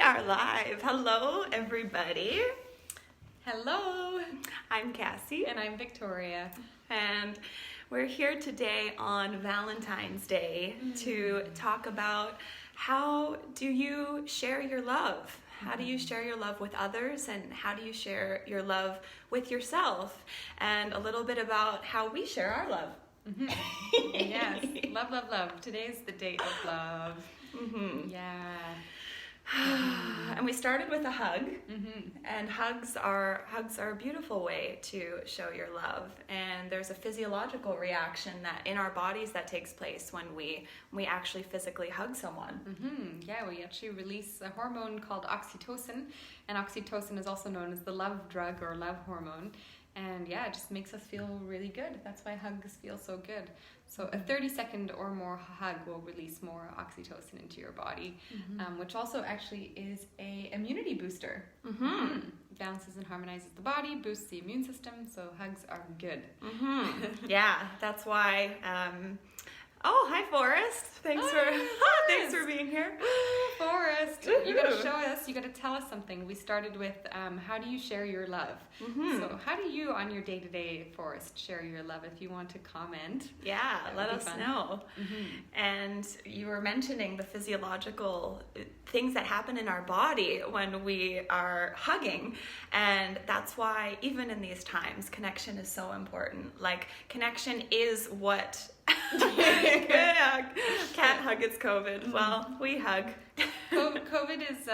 are live. Hello, everybody. Hello, I'm Cassie. and I'm Victoria. And we're here today on Valentine's Day to talk about how do you share your love? How do you share your love with others, and how do you share your love with yourself? And a little bit about how we share our love. Yes, love, love, love. Today's the date of love. Yeah. And we started with a hug, and hugs are a beautiful way to show your love. And there's a physiological reaction that in our bodies that takes place when we actually physically hug someone. Yeah, we actually release a hormone called oxytocin, and oxytocin is also known as the love drug or love hormone. And yeah, it just makes us feel really good. That's why hugs feel so good. So a 30-second or more hug will release more oxytocin into your body, which also actually is a immunity booster. Balances and harmonizes the body, boosts the immune system, so hugs are good. Yeah, that's why. Oh, hi, Forrest. Thanks for being here. Forrest, you gotta show us, you gotta tell us something. We started with how do you share your love? So how do you on your day-to-day, Forrest, share your love? If you want to comment, yeah, let us know. And you were mentioning the physiological things that happen in our body when we are hugging, and that's why even in these times connection is so important. Like, connection is what can't hug, it's COVID. Well, we hug. COVID is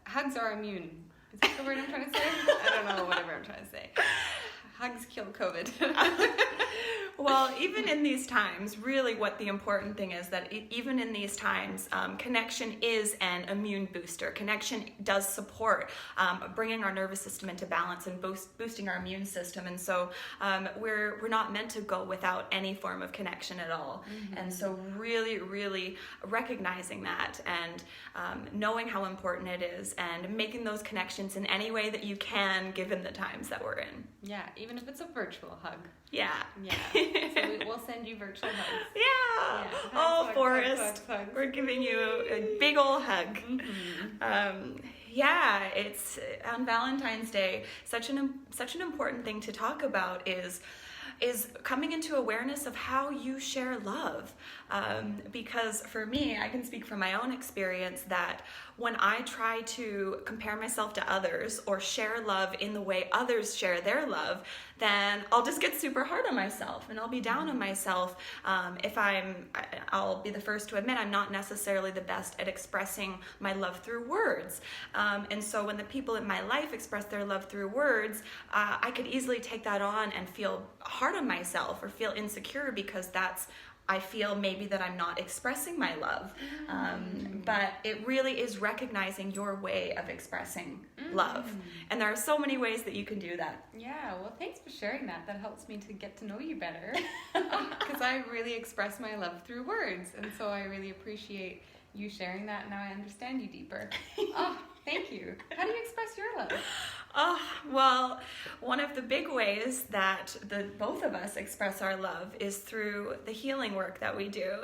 hugs are immune. Is that the word I'm trying to say? I don't know, whatever I'm trying to say. Hugs kill COVID. Well, even in these times, really what the important thing is that even in these times, connection is an immune booster. Connection does support bringing our nervous system into balance and boosting our immune system. And so we're not meant to go without any form of connection at all. And so really, really recognizing that and knowing how important it is and making those connections in any way that you can given the times that we're in. Yeah, even if it's a virtual hug. Yeah. So we'll send you virtual hugs. Yeah. Hugs, Forrest, hugs. we're giving you a big ol' hug. Yeah, it's on Valentine's Day. Such an important thing to talk about is coming into awareness of how you share love. Because for me, I can speak from my own experience that when I try to compare myself to others or share love in the way others share their love, then I'll just get super hard on myself and I'll be down on myself. I'll be the first to admit I'm not necessarily the best at expressing my love through words. And so when the people in my life express their love through words, I could easily take that on and feel hard on myself or feel insecure because I feel maybe that I'm not expressing my love. But it really is recognizing your way of expressing love. And there are so many ways that you can do that. Yeah, well, thanks for sharing that. That helps me to get to know you better. Because I really express my love through words. And so I really appreciate you sharing that. Now I understand you deeper. Oh, thank you. How do you express your love? Well, one of the big ways that both of us express our love is through the healing work that we do.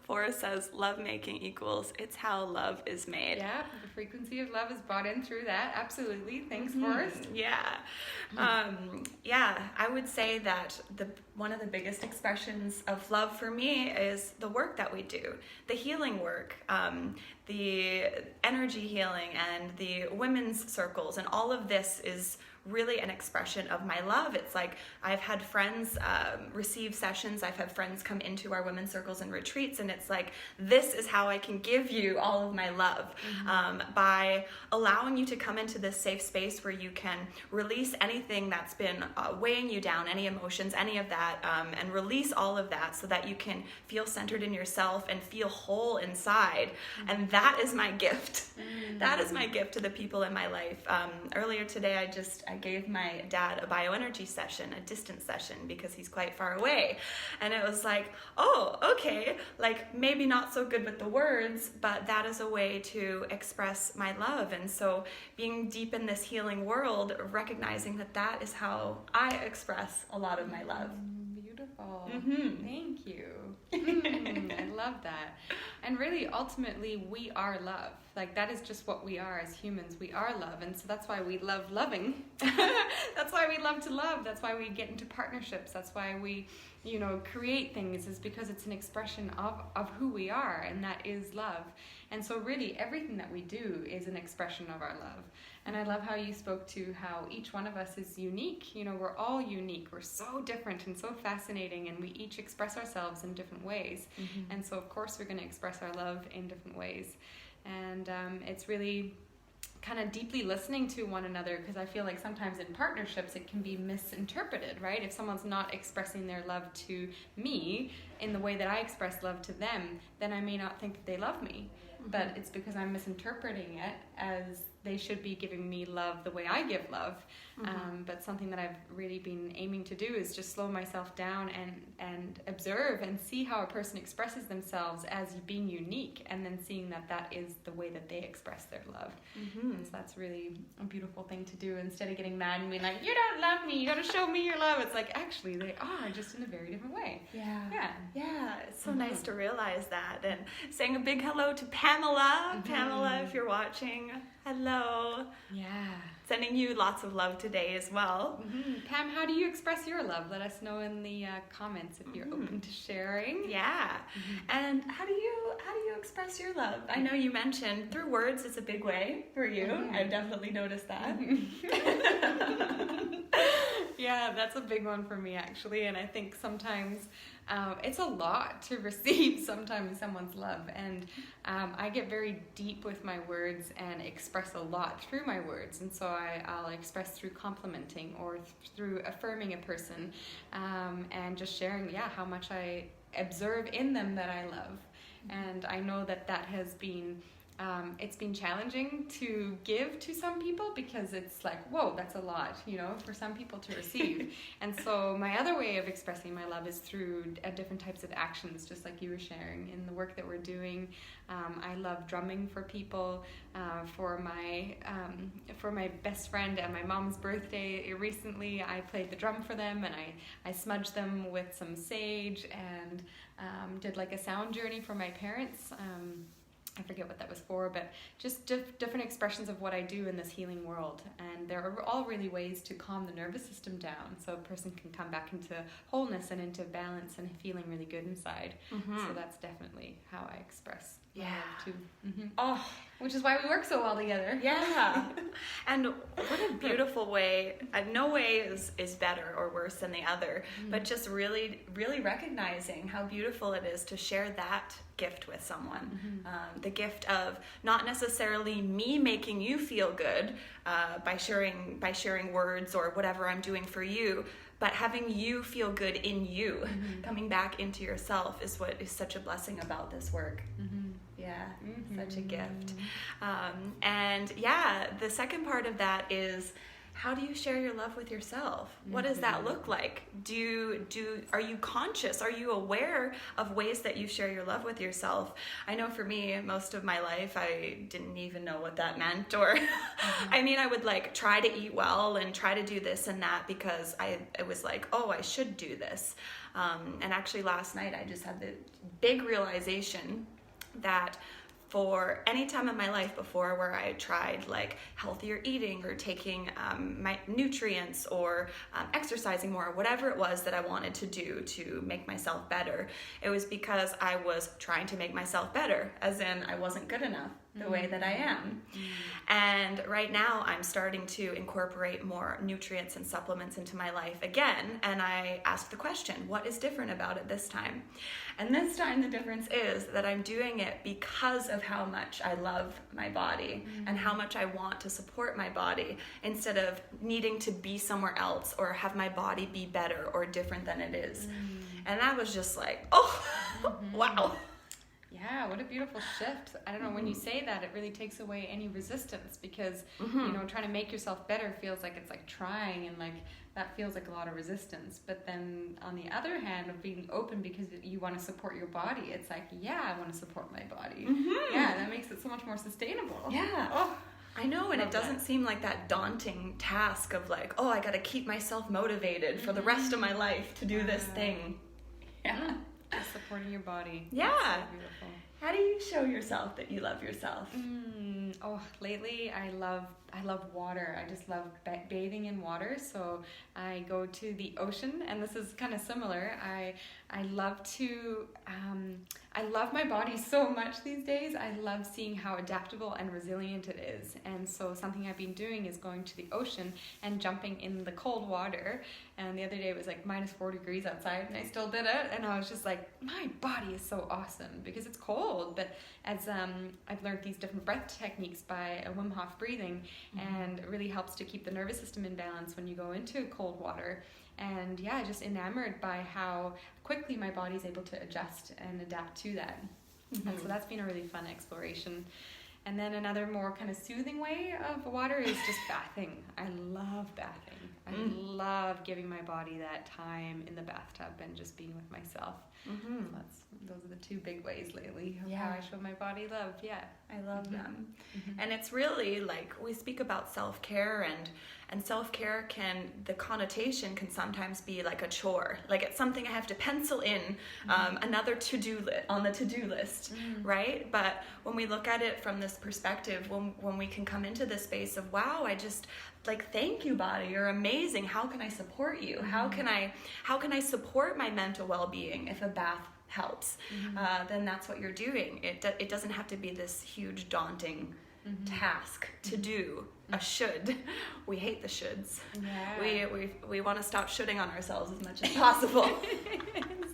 Forrest says lovemaking equals it's how love is made. Yeah, the frequency of love is brought in through that. Absolutely. Thanks, Forrest. Yeah. I would say that one of the biggest expressions of love for me is the work that we do, the healing work, the energy healing and the women's circles, and all of this is really an expression of my love. It's like I've had friends receive sessions, I've had friends come into our women's circles and retreats, and it's like, this is how I can give you all of my love, by allowing you to come into this safe space where you can release anything that's been weighing you down, any emotions, any of that, and release all of that so that you can feel centered in yourself and feel whole inside. And that is my gift. That is my gift to the people in my life. Earlier today, I gave my dad a bioenergy session, a distance session, because he's quite far away. And it was like, oh, okay, like maybe not so good with the words, but that is a way to express my love. And so being deep in this healing world, recognizing that is how I express a lot of my love. Beautiful. Thank you. I love that. And really, ultimately, we are love. Like, that is just what we are as humans. We are love. And so that's why we love loving. That's why we love to love. That's why we get into partnerships. That's why we, create things, is because it's an expression of who we are, and that is love. And so really, everything that we do is an expression of our love. And I love how you spoke to how each one of us is unique. We're all unique. We're so different and so fascinating, and we each express ourselves in different ways. Mm-hmm. And so, of course, we're going to express our love in different ways. And it's really kind of deeply listening to one another, because I feel like sometimes in partnerships it can be misinterpreted, right? If someone's not expressing their love to me in the way that I express love to them, then I may not think that they love me. Mm-hmm. But it's because I'm misinterpreting it as they should be giving me love the way I give love. Mm-hmm. But something that I've really been aiming to do is just slow myself down and observe and see how a person expresses themselves as being unique, and then seeing that is the way that they express their love. Mm-hmm. And so that's really a beautiful thing to do, instead of getting mad and being like, you don't love me, you gotta show me your love. It's like, actually they are, just in a very different way. Yeah, it's so nice to realize that. And saying a big hello to Pamela. Mm-hmm. Pamela, if you're watching, hello. Yeah. Sending you lots of love today as well. Mm-hmm. Pam, how do you express your love? Let us know in the comments if you're open to sharing. Yeah. Mm-hmm. And how do you express your love? I know you mentioned through words is a big way for you. Mm-hmm. I've definitely noticed that. Mm-hmm. Yeah, that's a big one for me, actually. And I think sometimes it's a lot to receive sometimes someone's love. And I get very deep with my words and express a lot through my words. And so I'll express through complimenting or through affirming a person, and just sharing, how much I observe in them that I love. And I know that has been... it's been challenging to give to some people, because it's like, whoa, that's a lot, for some people to receive. And so my other way of expressing my love is through different types of actions, just like you were sharing in the work that we're doing. I love drumming for people. For my best friend at my mom's birthday recently, I played the drum for them, and I smudged them with some sage, and did like a sound journey for my parents. I forget what that was for, but just different expressions of what I do in this healing world. And there are all really ways to calm the nervous system down, so a person can come back into wholeness and into balance and feeling really good inside. Mm-hmm. So that's definitely how I express love too. Mm-hmm. Oh, which is why we work so well together. Yeah. And what a beautiful way. No way is better or worse than the other, but just really, really recognizing how beautiful it is to share that gift with someone. Mm-hmm. The gift of not necessarily me making you feel good by sharing words or whatever I'm doing for you, but having you feel good in you. Mm-hmm. Coming back into yourself is what is such a blessing about this work. Mm-hmm. Yeah, such a gift. And the second part of that is, how do you share your love with yourself? What does that look like? Are you conscious? Are you aware of ways that you share your love with yourself? I know for me, most of my life, I didn't even know what that meant. Or, I mean, I would try to eat well and try to do this and that, because it was like, oh, I should do this. And actually last night, I just had the big realization that for any time in my life before where I tried healthier eating or taking my nutrients or exercising more, or whatever it was that I wanted to do to make myself better, it was because I was trying to make myself better, as in I wasn't good enough the way that I am. And right now I'm starting to incorporate more nutrients and supplements into my life again, and I ask the question, what is different about it this time? And this time the difference is that I'm doing it because of how much I love my body and how much I want to support my body, instead of needing to be somewhere else or have my body be better or different than it is. And that was just like, oh, wow. Yeah, what a beautiful shift. I don't know, when you say that, it really takes away any resistance, because, trying to make yourself better feels like it's like trying, and that feels like a lot of resistance. But then on the other hand, of being open because you want to support your body, it's like, I want to support my body. Yeah, that makes it so much more sustainable. Yeah. Oh, I know, and it doesn't seem like that daunting task of I got to keep myself motivated for the rest of my life to do this thing. Yeah. Just supporting supporting your body. Yeah. That's so beautiful. How do you show yourself that you love yourself? Lately I love water. I just love bathing in water. So I go to the ocean, and this is kind of similar. I love to I love my body so much these days. I love seeing how adaptable and resilient it is. And so something I've been doing is going to the ocean and jumping in the cold water. And the other day it was like minus 4 degrees outside, and I still did it. And I was just like, my body is so awesome because it's cold. But as I've learned these different breath techniques by Wim Hof breathing, and it really helps to keep the nervous system in balance when you go into cold water. And yeah, just enamored by how quickly my body's able to adjust and adapt to that. And so that's been a really fun exploration. And then another more kind of soothing way of water is just bathing. I love bathing. I love giving my body that time in the bathtub and just being with myself. So those are the two big ways lately of how I show my body love. Yeah, I love them. And it's really like, we speak about self-care, and self-care the connotation can sometimes be like a chore. Like it's something I have to pencil in, another to-do list on the to-do list, right? But when we look at it from this perspective, when we can come into this space of, wow, I just like, thank you, body, you're amazing. How can I support you? How can I support my mental well-being if a bath helps? Then that's what you're doing. It doesn't have to be this huge daunting task to do. A should. We hate the shoulds. Yeah. We want to stop shoulding on ourselves as much as possible.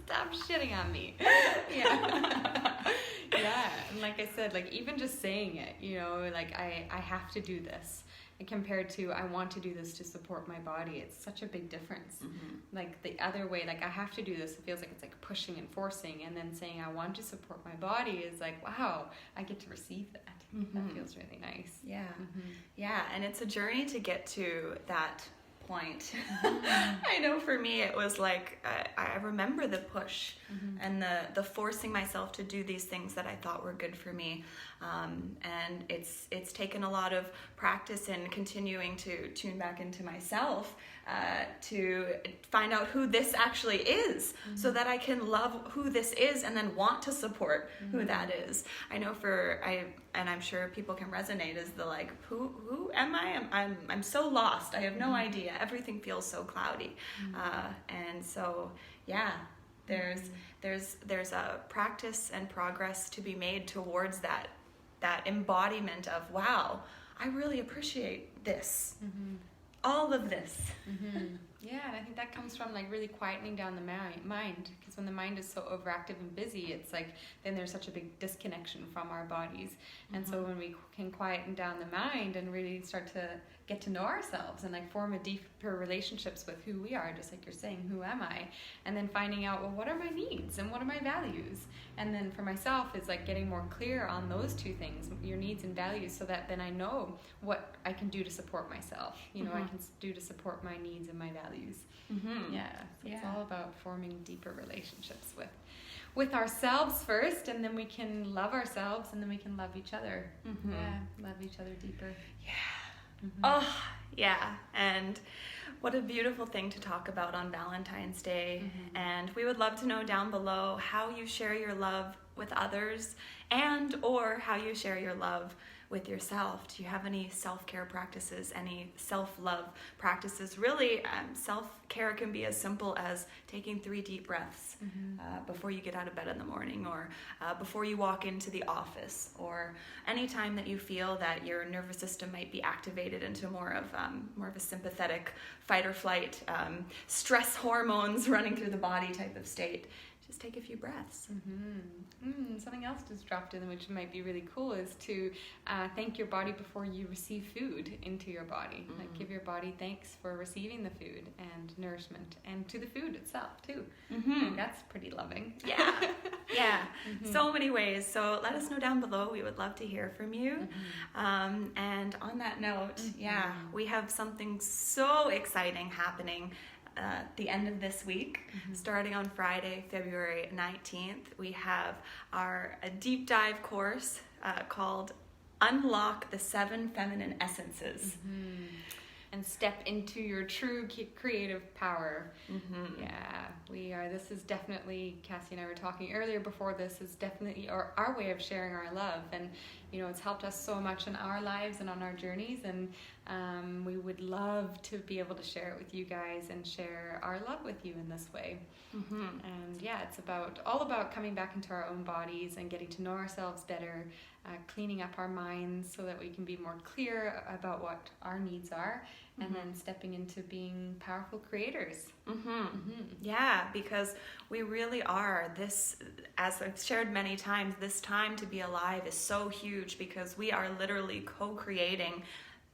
Stop shitting on me. Yeah. Yeah. And like I said, like even just saying it, you know, like I have to do this. And compared to I want to do this to support my body, it's such a big difference. Like the other way, like I have to do this, it feels like it's like pushing and forcing, and then saying I want to support my body is like, wow, I get to receive that. That feels really nice. Yeah. Yeah, and it's a journey to get to that point. I know for me it was like I remember the push and the forcing myself to do these things that I thought were good for me, and it's taken a lot of practice and continuing to tune back into myself to find out who this actually is, so that I can love who this is and then want to support who that is. I know and I'm sure people can resonate, is the like, who am I? I'm so lost. I have no idea. Everything feels so cloudy. And so, yeah, there's a practice and progress to be made towards that embodiment of, wow, I really appreciate this. All of this. Yeah, and I think that comes from like really quietening down the mind, because when the mind is so overactive and busy, it's like then there's such a big disconnection from our bodies. And so when we can quieten down the mind and really start to get to know ourselves and like form a deeper relationships with who we are, just like you're saying, who am I? And then finding out, well, what are my needs and what are my values? And then for myself is like getting more clear on those two things, your needs and values, so that then I know what I can do to support myself. You know, I can do to support my needs and my values. Yeah, so it's all about forming deeper relationships with ourselves first, and then we can love ourselves, and then we can love each other. Yeah, love each other deeper. Oh, yeah. And what a beautiful thing to talk about on Valentine's Day. And we would love to know down below how you share your love with others, and or how you share your love with yourself. Do you have any self-care practices, any self-love practices? Really, self-care can be as simple as taking 3 deep breaths before you get out of bed in the morning, or before you walk into the office, or any time that you feel that your nervous system might be activated into more of a sympathetic fight or flight, stress hormones running through the body type of state. Just take a few breaths. Something else just dropped in, which might be really cool, is to thank your body before you receive food into your body. Like give your body thanks for receiving the food and nourishment, and to the food itself too. That's pretty loving. Yeah. So many ways. So let us know down below. We would love to hear from you. And on that note, we have something so exciting happening the end of this week. Starting on Friday, February 19th, we have a deep dive course called Unlock the 7 Feminine Essences. and step into your true creative power. Yeah, we are. This is definitely, Cassie and I were talking earlier before this, is definitely our way of sharing our love. And, you know, it's helped us so much in our lives and on our journeys. And we would love to be able to share it with you guys and share our love with you in this way. And yeah, it's all about coming back into our own bodies and getting to know ourselves better, cleaning up our minds so that we can be more clear about what our needs are, and then stepping into being powerful creators. Yeah, because we really are this, as I've shared many times, this time to be alive is so huge because we are literally co-creating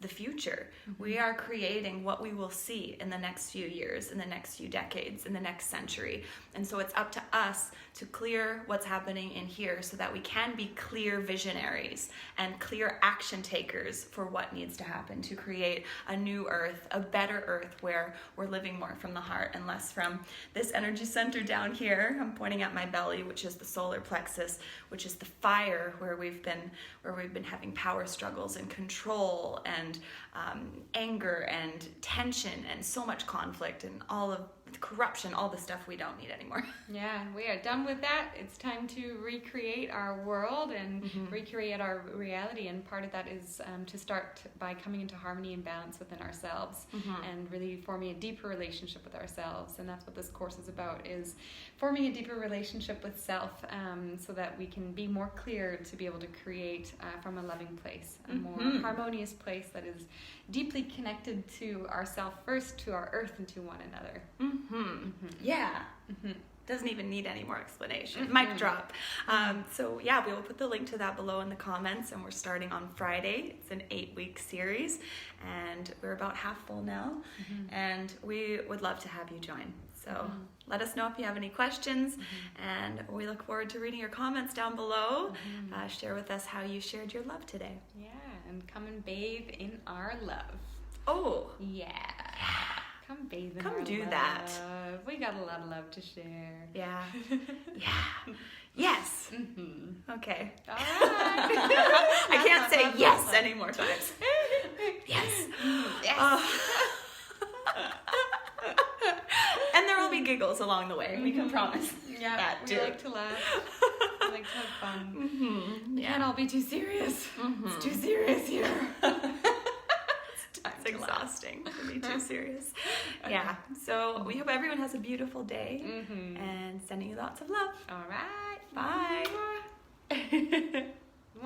the future. We are creating what we will see in the next few years, in the next few decades, in the next century. And so it's up to us to clear what's happening in here so that we can be clear visionaries and clear action takers for what needs to happen to create a new earth, a better earth where we're living more from the heart and less from this energy center down here. I'm pointing at my belly, which is the solar plexus, which is the fire where we've been having power struggles and control and anger and tension and so much conflict and all of the corruption, all the stuff we don't need anymore. Yeah, we are done with that. It's time to recreate our world and recreate our reality. And part of that is to start by coming into harmony and balance within ourselves and really forming a deeper relationship with ourselves. And that's what this course is about, is forming a deeper relationship with self, so that we can be more clear to be able to create from a loving place, a more harmonious place that is deeply connected to ourself first, to our earth, and to one another. Yeah. Doesn't even need any more explanation. Mic drop. So yeah, we will put the link to that below in the comments, and we're starting on Friday. It's an 8-week series, and we're about half full now, and we would love to have you join. So let us know if you have any questions, and we look forward to reading your comments down below. Share with us how you shared your love today. Yeah, and come and bathe in our love. Oh. Yeah. Come bathe in our Come do love. that. We got a lot of love to share. Yeah. Yeah. Yes. Okay. All right. I can't say yes any more times. Yes. Yes. And there will be giggles along the way. We can promise. Yeah, that we too. like to laugh. We like to have fun. We can't all be too serious. It's too serious here. It's exhausting to be too serious. Yeah. So we hope everyone has a beautiful day, and sending you lots of love. All right. Bye.